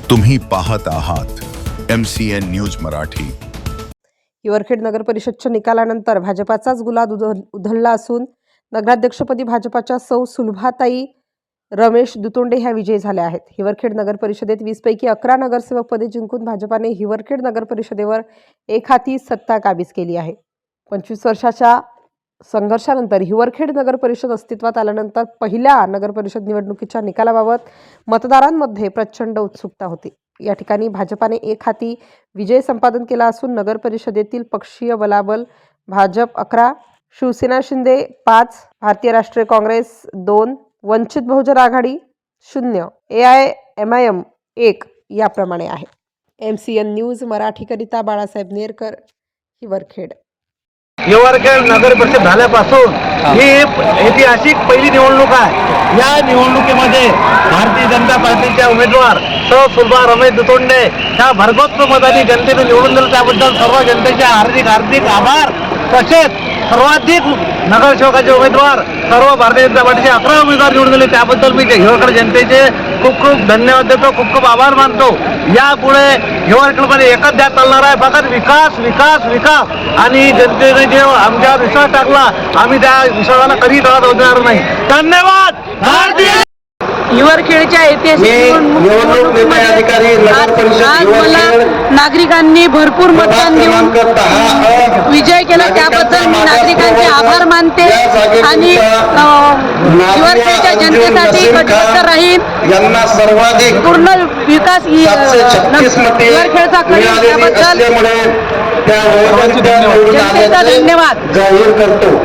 तुम्ही पाहत आहात MCN न्यूज मराठी। हिवरखेड नगर परिषदच्या निकालानंतर भाजपाचाच गुलाल उधळला असून नगराध्यक्षपदी भाजपाच्या सौ सुलभाताई रमेश दुतोंडे ह्या विजयी झाल्या आहेत। हिवरखेड नगर परिषदेत 20 पैकी 11 नगरसेवक पदे जिंकून भाजपाने हिवरखेड नगर परिषदेवर एक हाती सत्ता काबीज केली आहे। 25 वर्षाच्या संघर्षानंतर हिवरखेड नगर परिषद अस्तित्वात आल्यानंतर पहिल्या नगर परिषद निवडणुकीच्या निकालाबाबत मतदारांमध्ये प्रचंड उत्सुकता होती। या ठिकाणी भाजपाने एक हाती विजय संपादन केला असून नगर परिषदेतील पक्षीय बलाबल भाजप 11, शिवसेना शिंदे 5, भारतीय राष्ट्रीय काँग्रेस 2, वंचित बहुजन आघाडी 0, AIMIM 1 याप्रमाणे आहे। MCN न्यूज मराठीकरिता बाळासाहेब नेरकर, हिवरखेड। हिवरखेड नगर परिषद झाल्यापासून ही ऐतिहासिक पहिली निवडणूक आहे। या निवडणुकीमध्ये भारतीय जनता पार्टीच्या उमेदवार सौ सुलभा रमेश दुतोंडे ह्या भरघोस मतांनी जनतेने निवडून दिलं, त्याबद्दल सर्व जनतेचे हार्दिक आभार। तसेच सर्वाधिक नगरसेवकाचे उमेदवार सर्व भारतीय जनता पार्टीचे 11 उमेदवार निवडून दिले, त्याबद्दल मी हिवरखेड जनतेचे खूप धन्यवाद देतो, खूप आभार मानतो। यापुढे हिवरखेडमध्ये एकच ध्यास चालणार आहे, फक्त विकास विकास विकास। आणि जनतेने जे आमच्यावर विश्वास टाकला, आम्ही त्या विश्वासाला कधी तडा देणार नाही। धन्यवाद। हिवरखेडच्या ऐतिहासिक निवडणुकीमध्ये आज मला नागरिकांनी भरपूर मतदान देऊन विजय केला, त्याबद्दल मी नागरिकांचे आभार मानते आणि हिवरखेडच्या जनतेसाठी कटिबद्ध राहीन। पूर्ण विकास हिवरखेडचा करेल, त्याबद्दल जनतेचा धन्यवाद जाहीर करतो।